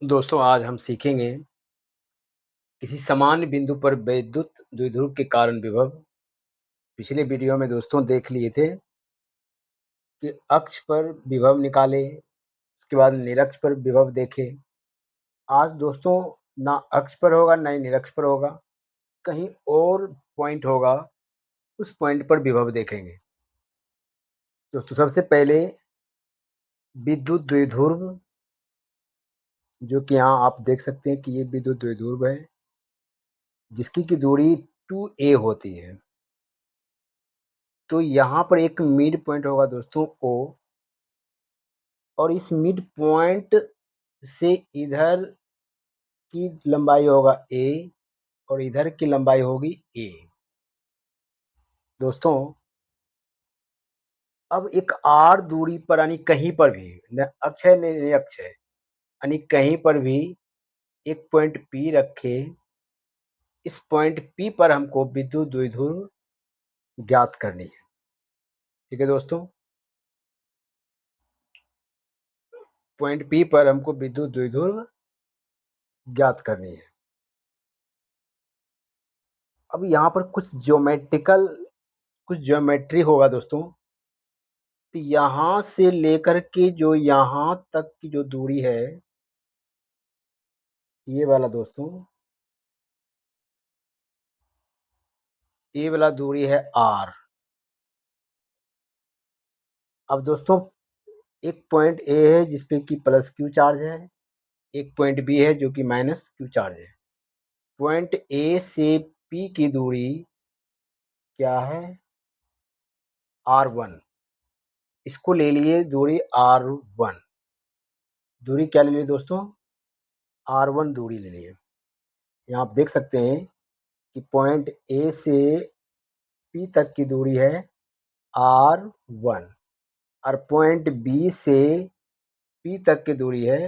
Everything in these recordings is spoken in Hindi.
दोस्तों आज हम सीखेंगे किसी सामान्य बिंदु पर वैद्युत द्विध्रुव के कारण विभव। पिछले वीडियो में दोस्तों देख लिए थे कि अक्ष पर विभव निकाले, उसके बाद निरक्ष पर विभव देखे। आज दोस्तों ना अक्ष पर होगा ना ही निरक्ष पर होगा, कहीं और पॉइंट होगा, उस पॉइंट पर विभव देखेंगे। दोस्तों सबसे पहले विद्युत द्विध्रुव, जो कि यहाँ आप देख सकते हैं कि ये विद्युत द्विध्रुव है जिसकी की दूरी 2a होती है। तो यहाँ पर एक मिड पॉइंट होगा दोस्तों O, और इस मिड पॉइंट से इधर की लंबाई होगा a और इधर की लंबाई होगी a। दोस्तों अब एक r दूरी पर यानी कहीं पर भी, न अक्ष है न निरक्ष है, यानी कहीं पर भी एक पॉइंट P रखे। इस पॉइंट P पर हमको विद्युत द्विध्रुव ज्ञात करनी है। ठीक है दोस्तों, पॉइंट P पर हमको विद्युत द्विध्रुव ज्ञात करनी है। अब यहाँ पर कुछ ज्योमेट्री होगा दोस्तों। तो यहाँ से लेकर के जो यहाँ तक की जो दूरी है, ये वाला दोस्तों, ये वाला दूरी है r। अब दोस्तों एक पॉइंट A है जिसपे कि प्लस q चार्ज है, एक पॉइंट B है जो कि माइनस q चार्ज है। पॉइंट A से P की दूरी क्या है, r1। इसको ले लिए दूरी r1, दूरी क्या ले लिए दोस्तों, r1 दूरी ले लिए। यहाँ आप देख सकते हैं कि पॉइंट A से P तक की दूरी है r1 और पॉइंट B से P तक की दूरी है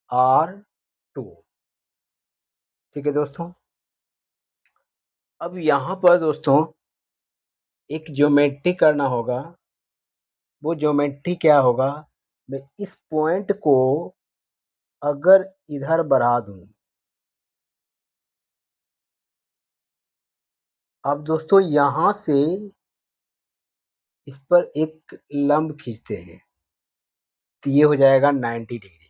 r2। ठीक है दोस्तों, अब यहाँ पर दोस्तों एक ज्योमेट्री करना होगा। वो ज्योमेट्री क्या होगा, मैं इस पॉइंट को अगर इधर बढ़ा दूं, अब दोस्तों यहाँ से इस पर एक लंब खींचते हैं तो ये हो जाएगा 90 डिग्री,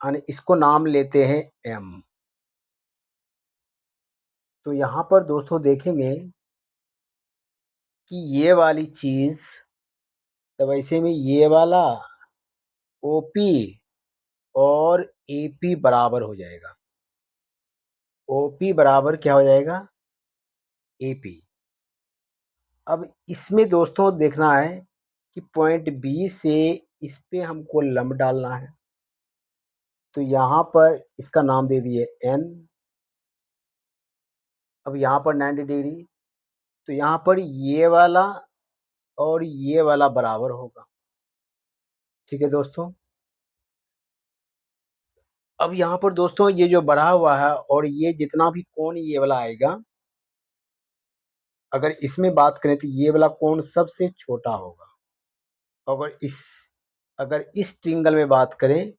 यानी इसको नाम लेते हैं m। तो यहाँ पर दोस्तों देखेंगे कि ये वाली चीज, तब ऐसे में ये वाला OP और AP बराबर हो जाएगा। OP बराबर क्या हो जाएगा, AP। अब इसमें दोस्तों देखना है कि पॉइंट B से इस पे हमको लंब डालना है। तो यहाँ पर इसका नाम दे दिए N। अब यहाँ पर 90 डिग्री, तो यहाँ पर ये वाला और ये वाला बराबर होगा। ठीक है दोस्तों, अब यहाँ पर दोस्तों ये जो बढ़ा हुआ है और ये जितना भी कोण ये वाला आएगा, अगर इसमें बात करें तो ये वाला कोण सबसे छोटा होगा। अगर इस ट्रिंगल में बात करें,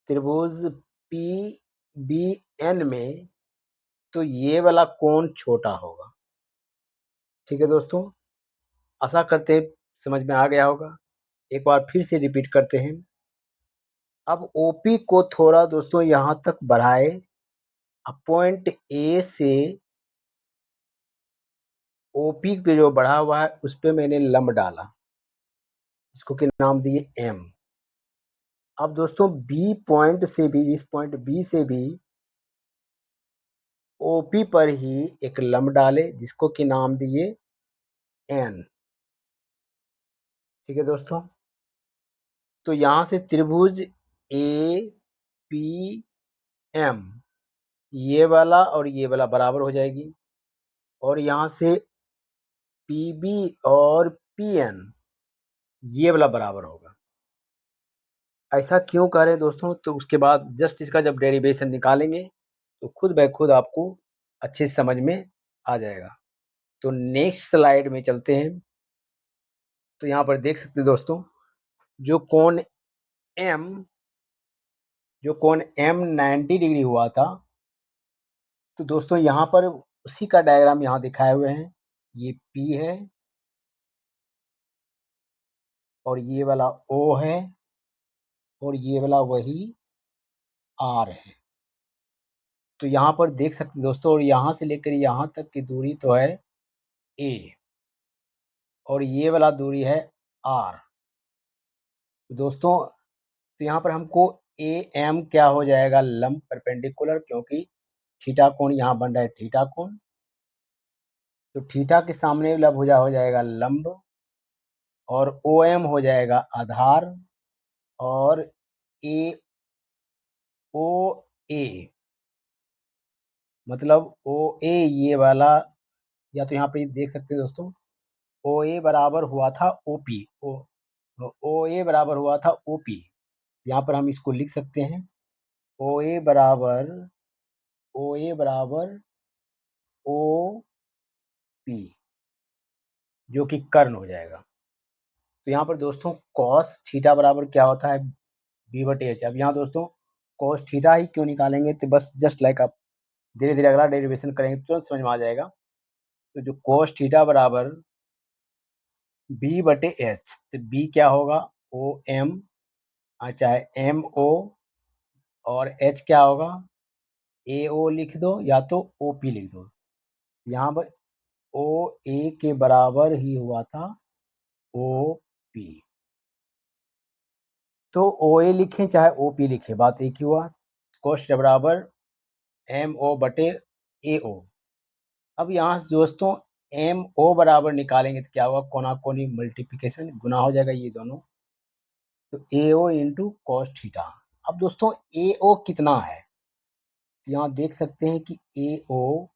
त्रिभुज PBN में, तो ये वाला कोण छोटा होगा। ठीक है दोस्तों, आशा करते हैं समझ में आ गया होगा। एक बार फिर से रिपीट करते हैं। अब OP को थोड़ा दोस्तों यहाँ तक बढ़ाए, अब पॉइंट A से OP पे जो बढ़ा हुआ है उस पे मैंने लंब डाला, इसको के नाम दिए M। अब दोस्तों B पॉइंट से भी, इस पॉइंट B से भी OP पर ही एक लंब डाले जिसको कि नाम दिए N। ठीक है दोस्तों, तो यहाँ से त्रिभुज APM, ये वाला और ये वाला बराबर हो जाएगी, और यहाँ से PB और PN ये वाला बराबर होगा। ऐसा क्यों कर रहे हैं दोस्तों, तो उसके बाद जस्ट इसका जब डेरिवेशन निकालेंगे तो खुद ब खुद आपको अच्छे से समझ में आ जाएगा। तो नेक्स्ट स्लाइड में चलते हैं। तो यहाँ पर देख सकते हैं दोस्तों, जो कोण M जो कोण एम 90 डिग्री हुआ था, तो दोस्तों यहाँ पर उसी का डायग्राम यहाँ दिखाए हुए हैं। ये P है और ये वाला O है और ये वाला वही R है। तो यहाँ पर देख सकते हैं दोस्तों, और यहाँ से लेकर यहाँ तक की दूरी तो है A और ये वाला दूरी है R। तो दोस्तों, तो यहाँ पर हमको AM क्या हो जाएगा, लंब परपेंडिकुलर, क्योंकि थीटा कोण यहाँ बन रहा है थीटा कोण। तो थीटा के सामने वाला भुजा हो जाएगा लंब और OM हो जाएगा आधार और AOA मतलब OA ये वाला, या तो यहाँ पे देख सकते हैं दोस्तों, OA बराबर हुआ था OP, OA बराबर हुआ था OP। यहाँ पर हम इसको लिख सकते हैं OA बराबर OP, जो कि कर्ण हो जाएगा। तो यहाँ पर दोस्तों cos थीटा बराबर क्या होता है, B/H। अब यहाँ दोस्तों cos थीटा ही क्यों निकालेंगे, तो बस जस्ट लाइक आप धीरे धीरे अगला डेरिवेशन करेंगे तो तुरंत समझ में आ जाएगा। तो जो cos थीटा बराबर B/H, तो B क्या होगा OM, चाहे MO, और H क्या होगा AO लिख दो या तो OP लिख दो। यहाँ पर OA के बराबर ही हुआ था OP, तो OA लिखें चाहे OP लिखें, बात एक ही हुआ। cos बराबर MO/AO। अब यहाँ दोस्तों MO बराबर निकालेंगे तो क्या होगा, कोना-कोनी मल्टीप्लिकेशन, गुना हो जाएगा ये दोनों, तो AO इंटू कॉस थीटा। अब दोस्तों AO कितना है, तो यहाँ देख सकते हैं कि AO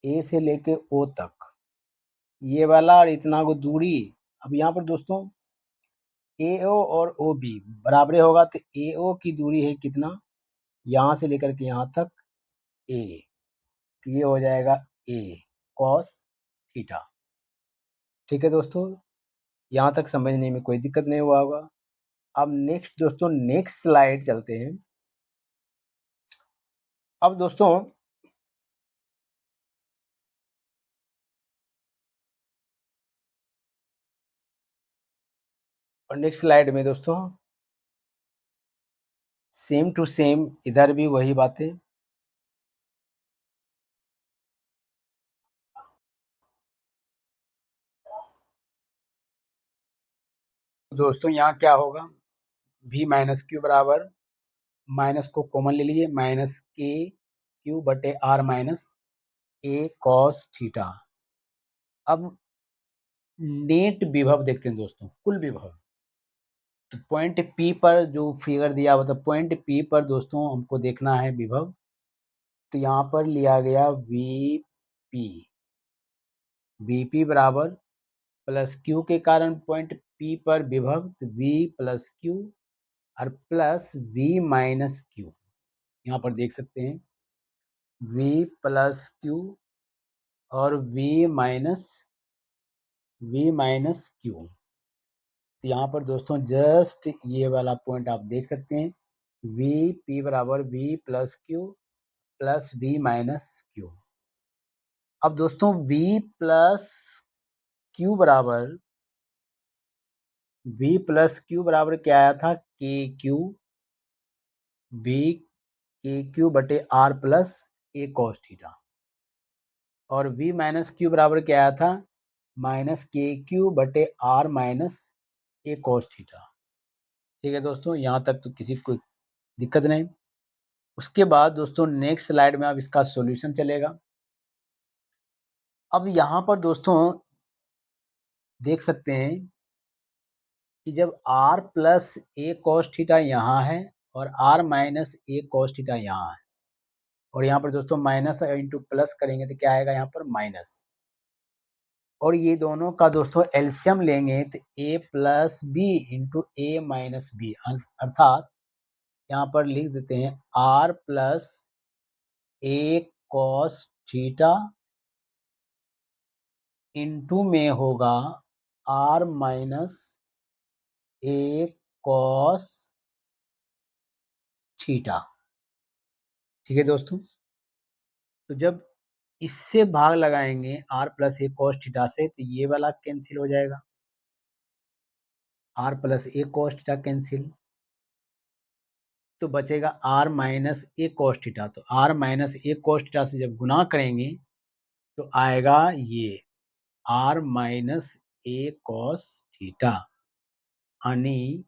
A से लेके O तक ये वाला और इतना को दूरी। अब यहाँ पर दोस्तों AO और OB बराबर होगा, तो AO की दूरी है कितना, यहाँ से लेकर के यहाँ तक A, तो ये हो जाएगा A cos थीटा। ठीक है दोस्तों, यहाँ तक समझने में कोई दिक्कत नहीं हुआ होगा। अब नेक्स्ट दोस्तों, नेक्स्ट स्लाइड चलते हैं। अब दोस्तों और नेक्स्ट स्लाइड में दोस्तों सेम टू सेम इधर भी वही बातें। दोस्तों यहाँ क्या होगा, v माइनस क्यू बराबर, माइनस को कॉमन ले लीजिए, माइनस के क्यू बटे r minus a cos theta. अब नेट विभव देखते हैं दोस्तों, कुल विभव। तो पॉइंट P पर जो फिगर दिया हुआ था, पॉइंट P पर दोस्तों हमको देखना है विभव। तो यहाँ पर लिया गया Vp बराबर प्लस Q के कारण पॉइंट P पर विभव, तो V प्लस Q और प्लस V माइनस Q। यहाँ पर देख सकते हैं V प्लस Q और V माइनस Q। तो यहाँ पर दोस्तों जस्ट ये वाला पॉइंट आप देख सकते हैं, Vp बराबर V plus Q plus V minus Q। अब दोस्तों V प्लस Q बराबर क्या आया था, के क्यू बटे r plus a cos theta, और V माइनस क्यू बराबर क्या आया था, माइनस के क्यू बटे r minus a cos theta. ठीक है दोस्तों, यहाँ तक तो किसी को दिक्कत नहीं। उसके बाद दोस्तों नेक्स्ट स्लाइड में अब इसका सॉल्यूशन चलेगा। अब यहाँ पर दोस्तों देख सकते हैं कि जब r plus a cos theta यहाँ है और r minus a cos theta यहाँ है, और यहाँ पर दोस्तों माइनस इंटू प्लस करेंगे तो क्या आएगा यहाँ पर माइनस, और ये दोनों का दोस्तों एलसीएम लेंगे तो a plus b into a minus b, अर्थात यहाँ पर लिख देते हैं r plus a cos theta into में होगा r minus a cos theta. ठीक है दोस्तों, तो जब इससे भाग लगाएंगे r plus a cos theta से, तो ये वाला कैंसिल हो जाएगा, r plus a cos theta cancel, तो बचेगा r minus a cos theta. तो r minus a cos theta से जब गुना करेंगे तो आएगा ये r minus a cos theta, यानी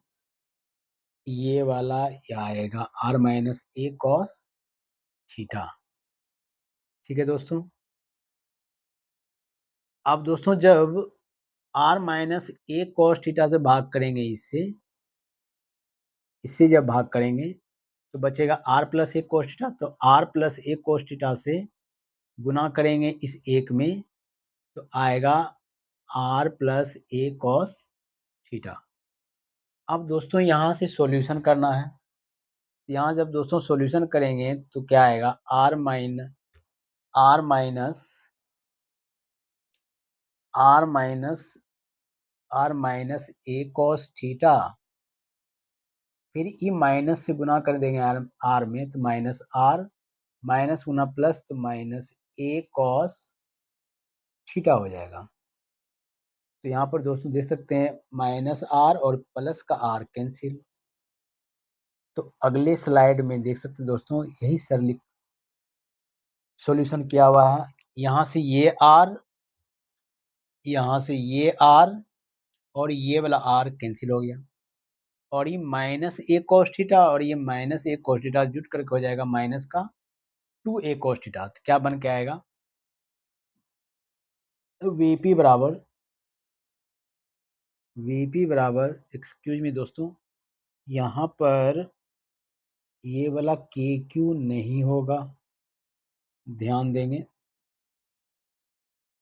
ये वाला आएगा r minus a cos theta. ठीक है दोस्तों, अब दोस्तों जब r minus a cos theta से भाग करेंगे, इससे जब भाग करेंगे तो बचेगा r plus a cos theta. तो r plus a cos theta से गुना करेंगे इस एक में तो आएगा r plus a cos theta. अब दोस्तों यहाँ से सॉल्यूशन करना है, यहाँ जब दोस्तों सॉल्यूशन करेंगे तो क्या आएगा, r minus r minus a cos theta, फिर ई माइनस से गुना कर देंगे आर में, तो माइनस आर, माइनस गुना प्लस, तो माइनस ए कॉस थीटा हो जाएगा। तो यहाँ पर दोस्तों देख सकते हैं माइनस आर और प्लस का आर कैंसिल। तो अगले स्लाइड में देख सकते हैं दोस्तों, यही सरली सॉल्यूशन किया हुआ है। यहाँ से ये आर, यहाँ से ये आर और ये वाला आर कैंसिल हो गया, और ये माइनस ए कॉस थीटा और ये माइनस ए कॉस थीटा जुट करके हो जाएगा माइनस का 2a कॉस थीटा। तो क्या बन के आएगा, वीपी बराबर एक्सक्यूज मी दोस्तों, यहाँ पर ये वाला के क्यू नहीं होगा, ध्यान देंगे,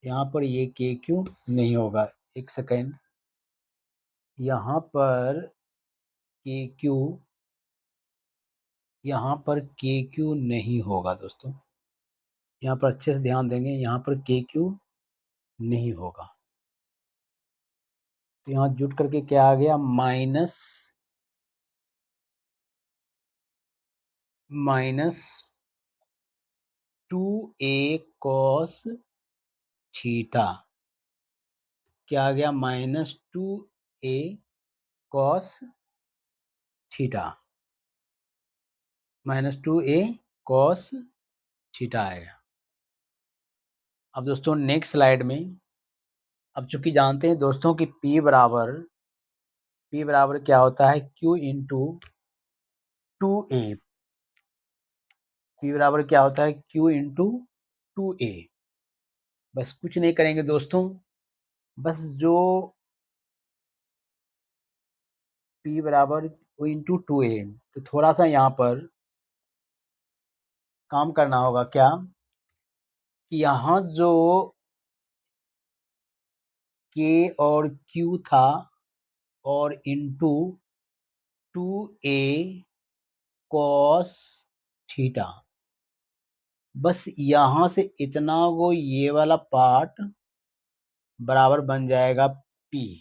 यहाँ पर ये के क्यू नहीं होगा। एक सेकेंड, यहाँ पर के क्यू, यहाँ पर के क्यू नहीं होगा दोस्तों, यहाँ पर अच्छे से ध्यान देंगे, यहाँ पर के क्यू नहीं होगा। तो यहाँ जुट करके क्या आ गया, माइनस 2a कॉस थीटा, क्या आ गया, minus 2a cos theta, minus 2a cos theta आएगा। अब दोस्तों नेक्स्ट स्लाइड में, अब चूंकि जानते हैं दोस्तों कि P बराबर क्या होता है, Q इंटू 2a, P बराबर क्या होता है, Q इंटू 2a। बस कुछ नहीं करेंगे दोस्तों, बस जो P बराबर इंटू 2a, तो थोड़ा सा यहाँ पर काम करना होगा, क्या कि यहाँ जो K और Q था और इंटू 2a कॉस थीटा, बस यहाँ से इतना वो ये वाला पार्ट बराबर बन जाएगा P।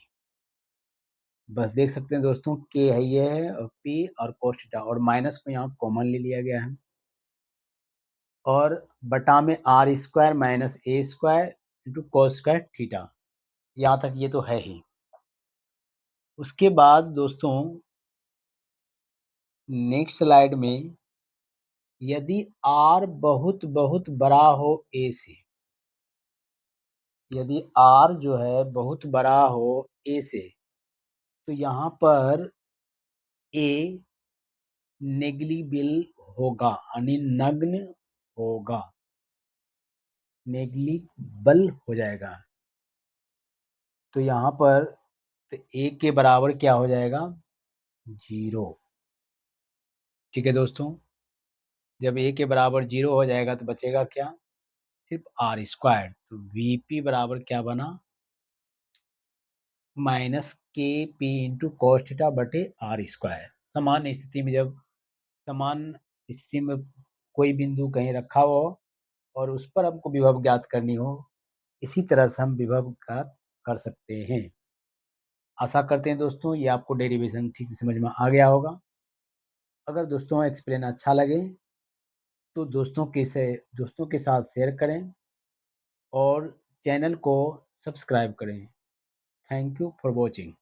बस देख सकते हैं दोस्तों, K है ये है और P और cos थीटा, और माइनस को यहाँ कॉमन ले लिया गया है, और बटा में r square minus a square into cos square theta. यहाँ तक ये तो है ही। उसके बाद दोस्तों नेक्स्ट स्लाइड में, यदि R बहुत बहुत बड़ा हो A से, यदि R जो है बहुत बड़ा हो A से, तो यहाँ पर A नेग्लिजिबल होगा, यानी नग्न होगा, नेग्लिजिबल हो जाएगा। तो यहाँ पर तो A के बराबर क्या हो जाएगा, 0। ठीक है दोस्तों, जब A के बराबर 0 हो जाएगा तो बचेगा क्या, सिर्फ आर स्क्वायर। तो वीपी बराबर क्या बना, माइनस के पी इंटू कॉस थीटा बटे आर स्क्वायर। समान स्थिति में, जब समान स्थिति में कोई बिंदु कहीं रखा हो और उस पर हमको विभव ज्ञात करनी हो, इसी तरह से हम विभव ज्ञात कर सकते हैं। आशा करते हैं दोस्तों ये आपको डेरिवेशन ठीक से समझ में आ गया होगा। अगर दोस्तों एक्सप्लेन अच्छा लगे तो दोस्तों के साथ शेयर करें और चैनल को सब्सक्राइब करें। Thank you for watching.